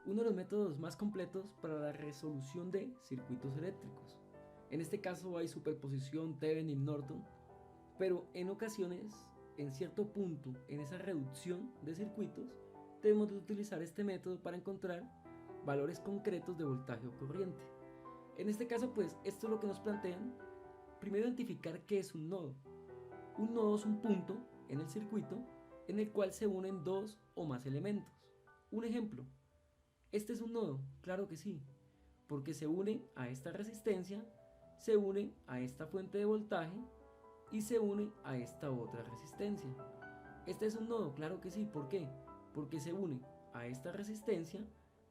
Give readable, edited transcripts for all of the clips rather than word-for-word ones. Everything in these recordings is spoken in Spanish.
uno de los métodos más completos para la resolución de circuitos eléctricos. En este caso hay superposición Thevenin-Norton, pero en ocasiones, en cierto punto, en esa reducción de circuitos, debemos de utilizar este método para encontrar valores concretos de voltaje o corriente. En este caso, pues, esto es lo que nos plantean. Primero, identificar qué es un nodo. Un nodo es un punto en el circuito en el cual se unen dos o más elementos. Un ejemplo, ¿este es un nodo? Claro que sí, porque se une a esta resistencia, se une a esta fuente de voltaje y se une a esta otra resistencia. ¿Este es un nodo? Claro que sí, ¿por qué? Porque se une a esta resistencia,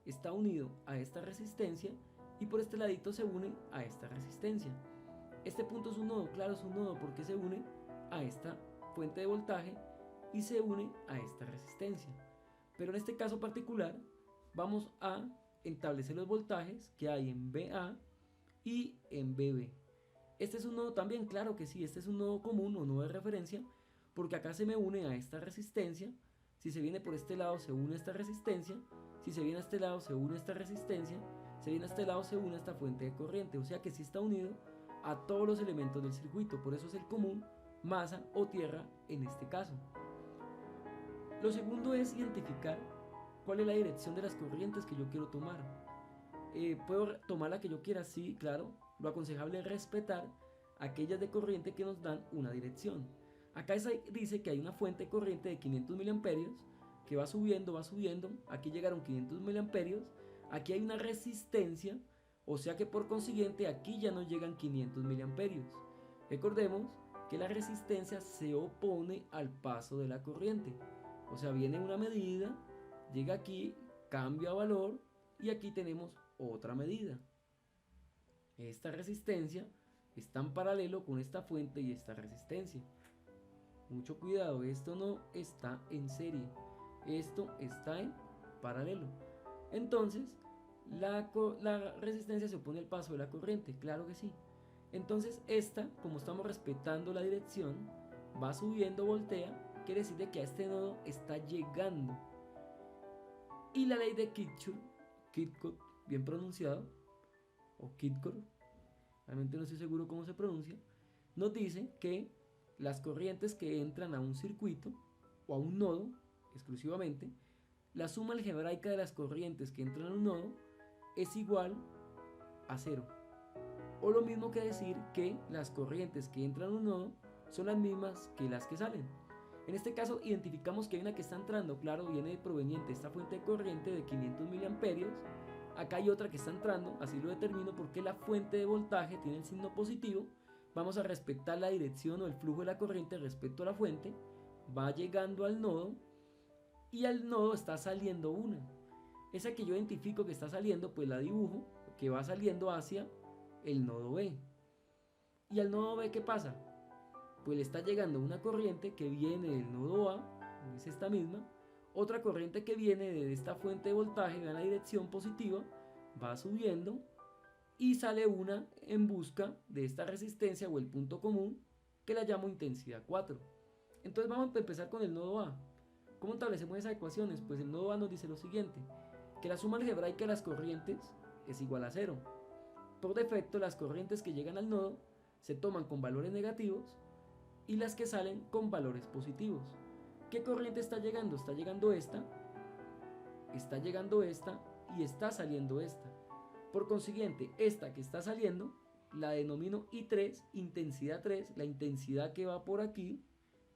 está unido a esta resistencia y por este ladito se une a esta resistencia. Este punto es un nodo, claro es un nodo porque se une a esta fuente de voltaje y se une a esta resistencia. Pero en este caso particular vamos a establecer los voltajes que hay en VA y en BB. ¿Este es un nodo también? Claro que sí, este es un nodo común o nodo de referencia porque acá se me une a esta resistencia. Si se viene por este lado se une a esta resistencia, si se viene a este lado se une a esta resistencia, si viene a este lado se une a esta fuente de corriente, o sea que sí está unido a todos los elementos del circuito, por eso es el común, masa o tierra en este caso. Lo segundo es identificar cuál es la dirección de las corrientes que yo quiero tomar. ¿Puedo tomar la que yo quiera? Sí, claro. Lo aconsejable es respetar aquellas de corriente que nos dan una dirección. Acá dice que hay una fuente de corriente de 500 miliamperios que va subiendo, va subiendo. Aquí llegaron 500 miliamperios. Aquí hay una resistencia, o sea que por consiguiente aquí ya no llegan 500 miliamperios. Recordemos que la resistencia se opone al paso de la corriente. O sea, viene una medida, llega aquí, cambia valor y aquí tenemos otra medida. Esta resistencia está en paralelo con esta fuente y esta resistencia. Mucho cuidado, esto no está en serie, esto está en paralelo. Entonces, la resistencia se opone al paso de la corriente, claro que sí. Entonces esta, como estamos respetando la dirección, va subiendo, voltea, quiere decir de que a este nodo está llegando. Y la ley de Kirchhoff, bien pronunciado, o Kirchhoff, realmente no estoy seguro cómo se pronuncia, nos dice que las corrientes que entran a un circuito o a un nodo exclusivamente, la suma algebraica de las corrientes que entran a un nodo es igual a cero. O lo mismo que decir que las corrientes que entran a un nodo son las mismas que las que salen. En este caso identificamos que hay una que está entrando, claro, viene proveniente esta fuente de corriente de 500 miliamperios. Acá hay otra que está entrando, así lo determino porque la fuente de voltaje tiene el signo positivo. Vamos a respetar la dirección o el flujo de la corriente respecto a la fuente. Va llegando al nodo y al nodo está saliendo una. Esa que yo identifico que está saliendo, pues la dibujo, que va saliendo hacia el nodo B. ¿Y al nodo B qué pasa? Pues le está llegando una corriente que viene del nodo A, es esta misma, otra corriente que viene de esta fuente de voltaje, en la dirección positiva, va subiendo y sale una en busca de esta resistencia o el punto común que la llamo intensidad 4. Entonces vamos a empezar con el nodo A. ¿Cómo establecemos esas ecuaciones? Pues el nodo A nos dice lo siguiente, que la suma algebraica de las corrientes es igual a 0. Por defecto las corrientes que llegan al nodo se toman con valores negativos y las que salen con valores positivos. ¿Qué corriente está llegando? Está llegando esta y está saliendo esta. Por consiguiente, esta que está saliendo la denomino I3, intensidad 3, la intensidad que va por aquí,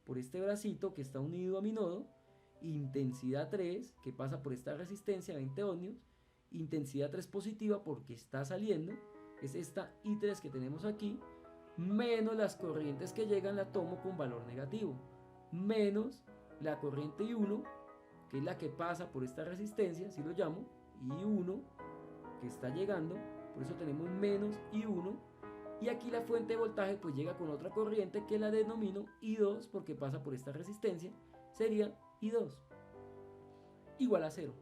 por este bracito que está unido a mi nodo, intensidad 3 que pasa por esta resistencia 20 ohmios, intensidad 3 positiva porque está saliendo, es esta I3 que tenemos aquí, menos las corrientes que llegan la tomo con valor negativo, menos la corriente I1 que es la que pasa por esta resistencia, así lo llamo, I1 que está llegando, por eso tenemos menos I1, y aquí la fuente de voltaje pues llega con otra corriente que la denomino I2 porque pasa por esta resistencia, sería I2 igual a 0.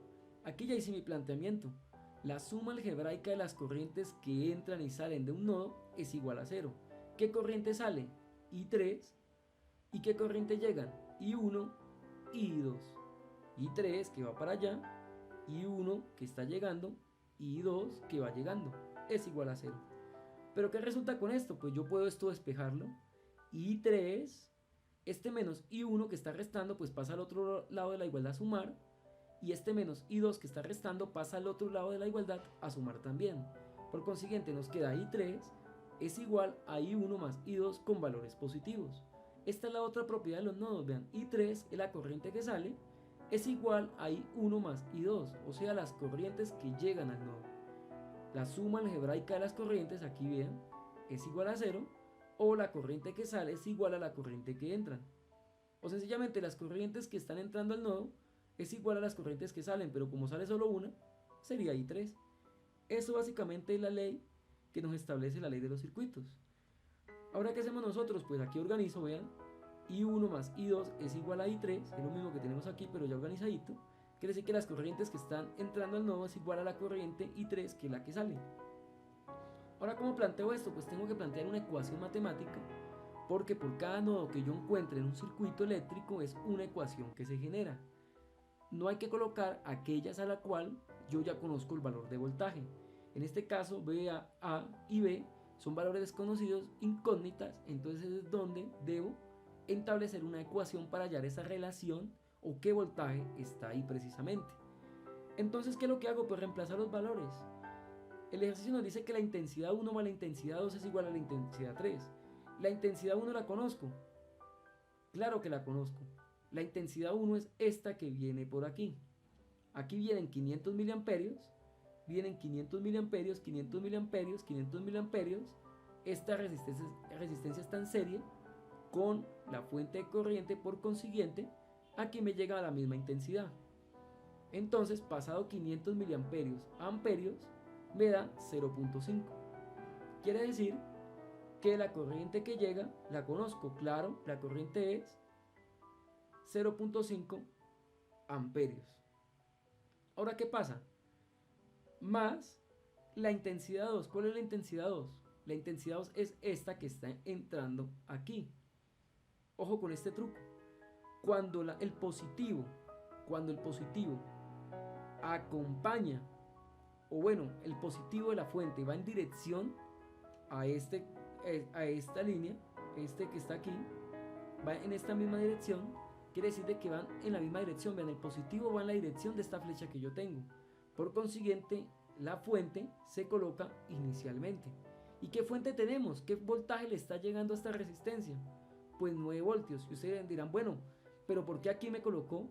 Aquí ya hice mi planteamiento, la suma algebraica de las corrientes que entran y salen de un nodo es igual a 0. ¿Qué corriente sale? I3. ¿Y qué corriente llegan? I1 y I2. I3 que va para allá, I1 que está llegando y I2 que va llegando es igual a 0. ¿Pero qué resulta con esto? Pues yo puedo esto despejarlo. I3, este menos I1 que está restando, pues pasa al otro lado de la igualdad a sumar. Y este menos I2 que está restando pasa al otro lado de la igualdad a sumar también. Por consiguiente nos queda I3 es igual a I1 más I2 con valores positivos. Esta es la otra propiedad de los nodos. Vean, I3 es la corriente que sale, es igual a I1 más I2, o sea, las corrientes que llegan al nodo. La suma algebraica de las corrientes, aquí vean, es igual a 0, o la corriente que sale es igual a la corriente que entra. O sencillamente las corrientes que están entrando al nodo es igual a las corrientes que salen, pero como sale solo una, sería I3. Eso básicamente es la ley que nos establece la ley de los circuitos. Ahora, ¿qué hacemos nosotros? Pues aquí organizo, vean, I1 más I2 es igual a I3, es lo mismo que tenemos aquí, pero ya organizadito. Quiere decir que las corrientes que están entrando al nodo es igual a la corriente I3, que es la que sale. Ahora, ¿cómo planteo esto? Pues tengo que plantear una ecuación matemática, porque por cada nodo que yo encuentre en un circuito eléctrico es una ecuación que se genera. No hay que colocar aquellas a la cual yo ya conozco el valor de voltaje. En este caso, A y B son valores desconocidos, incógnitas, entonces es donde debo establecer una ecuación para hallar esa relación o qué voltaje está ahí precisamente. Entonces, ¿qué es lo que hago? Pues reemplazar los valores. El ejercicio nos dice que la intensidad 1 más la intensidad 2 es igual a la intensidad 3. La intensidad 1 la conozco. Claro que la conozco. La intensidad 1 es esta que viene por aquí. Aquí vienen 500 miliamperios, vienen 500 miliamperios, 500 miliamperios, 500 miliamperios. Esta resistencia está en serie con la fuente de corriente, por consiguiente, aquí me llega a la misma intensidad. Entonces, pasado 500 miliamperios a amperios, me da 0.5. Quiere decir que la corriente que llega la conozco. Claro, la corriente es 0.5 amperios. Ahora, ¿qué pasa? Más la intensidad 2. ¿Cuál es la intensidad 2? La intensidad 2 es esta que está entrando aquí. Ojo con este truco. Cuando el positivo acompaña, o bueno, el positivo de la fuente va en dirección a esta línea, este que está aquí, va en esta misma dirección, quiere decir de que van en la misma dirección. Vean, el positivo va en la dirección de esta flecha que yo tengo. Por consiguiente, la fuente se coloca inicialmente. ¿Y qué fuente tenemos? ¿Qué voltaje le está llegando a esta resistencia? Pues 9 voltios. Y ustedes dirán, bueno, pero ¿por qué aquí me colocó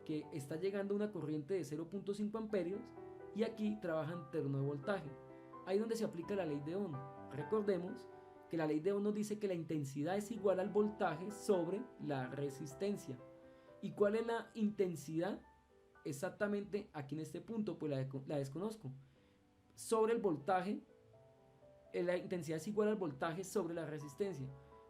que está llegando una corriente de 0.5 amperios y aquí trabaja en terno de voltaje? Ahí es donde se aplica la ley de Ohm. Recordemos que la ley de Ohm nos dice que la intensidad es igual al voltaje sobre la resistencia. ¿Y cuál es la intensidad? Exactamente aquí en este punto, pues la desconozco. Sobre el voltaje, la intensidad es igual al voltaje sobre la resistencia,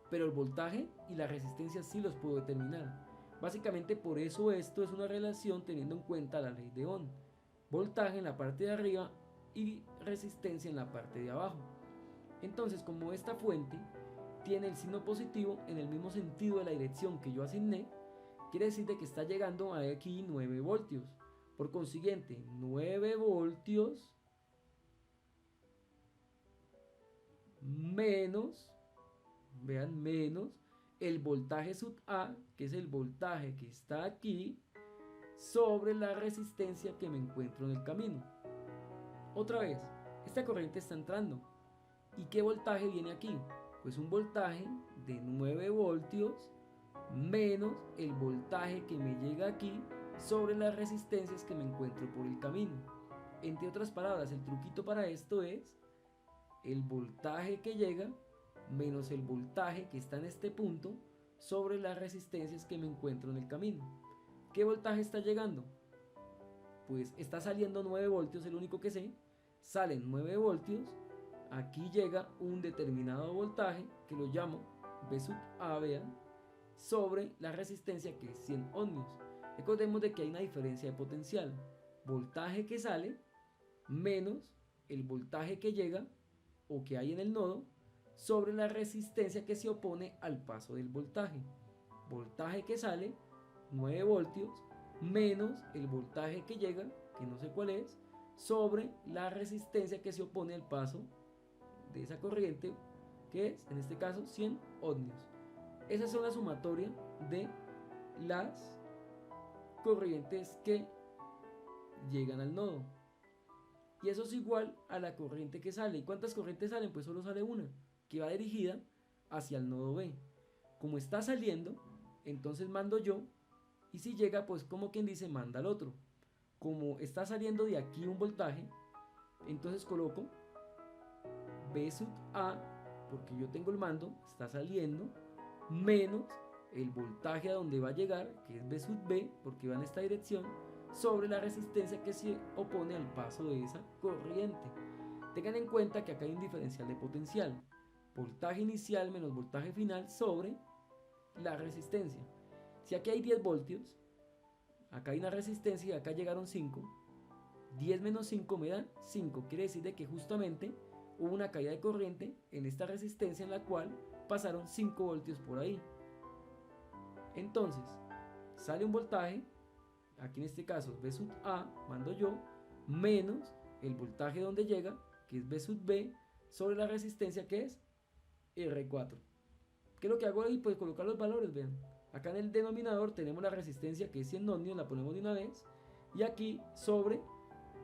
pero el voltaje y la resistencia sí los puedo determinar. Básicamente por eso esto es una relación teniendo en cuenta la ley de Ohm. Voltaje en la parte de arriba y resistencia en la parte de abajo. Entonces, como esta fuente tiene el signo positivo en el mismo sentido de la dirección que yo asigné, quiere decir que está llegando a aquí 9 voltios. Por consiguiente, 9 voltios menos, vean, menos el voltaje sub A, que es el voltaje que está aquí, sobre la resistencia que me encuentro en el camino. Otra vez, esta corriente está entrando. ¿Y qué voltaje viene aquí? Pues un voltaje de 9 voltios menos el voltaje que me llega aquí sobre las resistencias que me encuentro por el camino. Entre otras palabras, el truquito para esto es el voltaje que llega menos el voltaje que está en este punto sobre las resistencias que me encuentro en el camino. ¿Qué voltaje está llegando? Pues está saliendo 9 voltios, el único que sé. Salen 9 voltios, aquí llega un determinado voltaje que lo llamo V sub A, vean, sobre la resistencia que es 100 ohmios. Recordemos de que hay una diferencia de potencial. Voltaje que sale menos el voltaje que llega o que hay en el nodo sobre la resistencia que se opone al paso del voltaje. Voltaje que sale 9 voltios menos el voltaje que llega, que no sé cuál es, sobre la resistencia que se opone al paso de esa corriente, que es, en este caso, 100 ohmios. Esa es la sumatoria de las corrientes que llegan al nodo. Y eso es igual a la corriente que sale. ¿Y cuántas corrientes salen? Pues solo sale una, que va dirigida hacia el nodo B. Como está saliendo, entonces mando yo, y si llega, pues como quien dice, manda al otro. Como está saliendo de aquí un voltaje, entonces coloco B sub A, porque yo tengo el mando, está saliendo, menos el voltaje a donde va a llegar, que es B sub B, porque va en esta dirección, sobre la resistencia que se opone al paso de esa corriente. Tengan en cuenta que acá hay un diferencial de potencial, voltaje inicial menos voltaje final sobre la resistencia. Si aquí hay 10 voltios, acá hay una resistencia y acá llegaron 5, 10 menos 5 me da 5, quiere decir de que justamente hubo una caída de corriente en esta resistencia en la cual pasaron 5 voltios por ahí. Entonces, sale un voltaje, aquí en este caso B sub A, mando yo, menos el voltaje donde llega, que es B sub B, sobre la resistencia que es R4. ¿Qué es lo que hago ahí? Pues colocar los valores, vean. Acá en el denominador tenemos la resistencia que es 100 ohmios, la ponemos de una vez. Y aquí sobre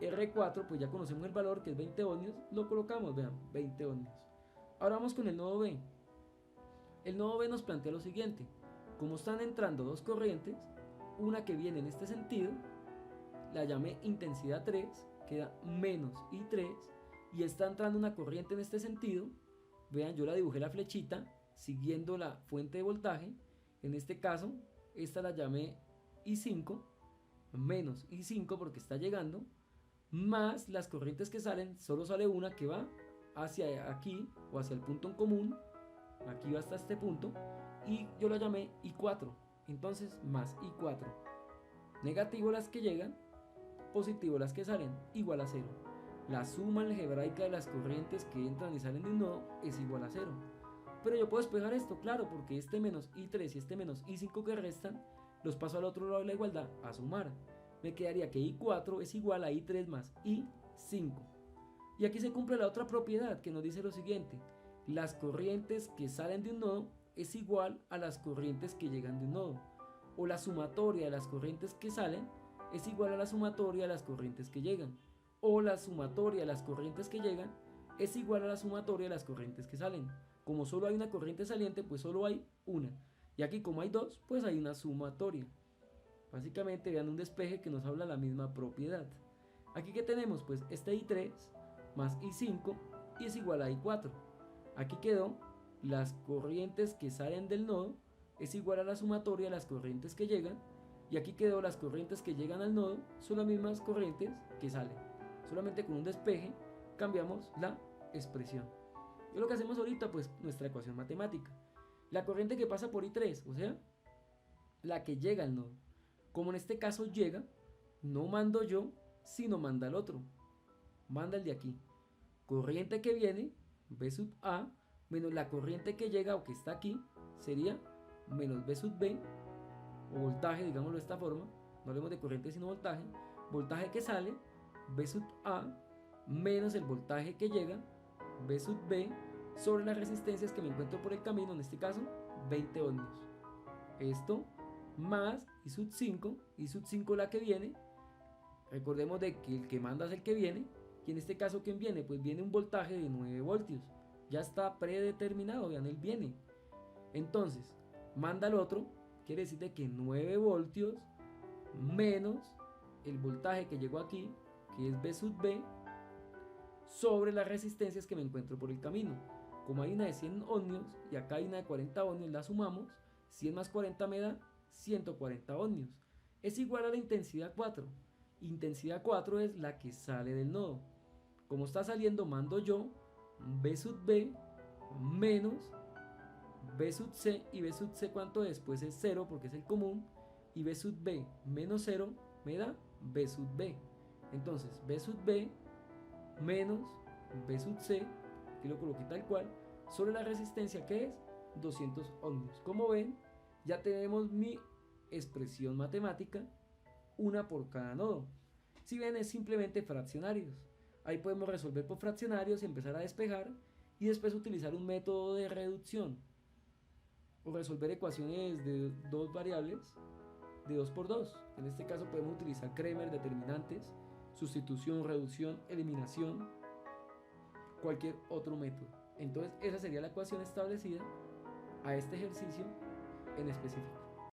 R4, pues ya conocemos el valor que es 20 ohmios, lo colocamos, vean, 20 ohmios. Ahora vamos con el nodo B. El nodo B nos plantea lo siguiente. Como están entrando dos corrientes, una que viene en este sentido, la llamé intensidad 3, queda menos I3, y está entrando una corriente en este sentido, vean, yo la dibujé la flechita, siguiendo la fuente de voltaje, en este caso, esta la llamé I5, menos I5 porque está llegando, más las corrientes que salen, solo sale una que va hacia aquí, o hacia el punto en común, aquí va hasta este punto, y yo la llamé I4, entonces más I4, negativo las que llegan, positivo las que salen, igual a 0. La suma algebraica de las corrientes que entran y salen de un nodo es igual a 0. Pero yo puedo despejar esto, claro, porque este menos I3 y este menos I5 que restan, los paso al otro lado de la igualdad a sumar. Me quedaría que I4 es igual a I3 más I5. Y aquí se cumple la otra propiedad que nos dice lo siguiente. Las corrientes que salen de un nodo es igual a las corrientes que llegan de un nodo. O la sumatoria de las corrientes que salen es igual a la sumatoria de las corrientes que llegan. O la sumatoria de las corrientes que llegan es igual a la sumatoria de las corrientes que salen. Como solo hay una corriente saliente, pues solo hay una. Y aquí como hay dos, pues hay una sumatoria. Básicamente vean un despeje que nos habla la misma propiedad. Aquí que tenemos, pues este I3 más I5 y es igual a I4. Aquí quedó las corrientes que salen del nodo es igual a la sumatoria de las corrientes que llegan. Y aquí quedó las corrientes que llegan al nodo son las mismas corrientes que salen. Solamente con un despeje cambiamos la expresión. Y lo que hacemos ahorita, pues nuestra ecuación matemática. La corriente que pasa por I3, o sea, la que llega al nodo. Como en este caso llega, no mando yo, sino manda el otro. Manda el de aquí. Corriente que viene, B sub A, menos la corriente que llega o que está aquí, sería menos B sub B, o voltaje, digámoslo de esta forma. No hablemos de corriente sino voltaje. Voltaje que sale, B sub A, menos el voltaje que llega, B sub B, sobre las resistencias que me encuentro por el camino, en este caso 20 ohmios. Esto más I sub 5 la que viene. Recordemos de que el que manda es el que viene, y en este caso ¿quién viene? Pues viene un voltaje de 9 voltios, ya está predeterminado, vean, él viene. Entonces, manda el otro, quiere decir de que 9 voltios menos el voltaje que llegó aquí, que es B sub B, sobre las resistencias que me encuentro por el camino. Como hay una de 100 ohmios y acá hay una de 40 ohmios, la sumamos, 100 más 40 me da 140 ohmios. Es igual a la intensidad 4. Intensidad 4 es la que sale del nodo. Como está saliendo, mando yo B sub B menos B sub C, y B sub C ¿cuánto es? Pues es 0 porque es el común, y B sub B menos 0 me da B sub B. Entonces B sub B menos B sub C, que lo coloqué tal cual, sobre la resistencia que es 200 ohmios. Como ven, ya tenemos mi expresión matemática, una por cada nodo. Si bien es simplemente fraccionarios. Ahí podemos resolver por fraccionarios y empezar a despejar y después utilizar un método de reducción o resolver ecuaciones de dos variables de 2 por 2. En este caso podemos utilizar Kremer, determinantes, sustitución, reducción, eliminación, cualquier otro método. Entonces esa sería la ecuación establecida a este ejercicio en específico.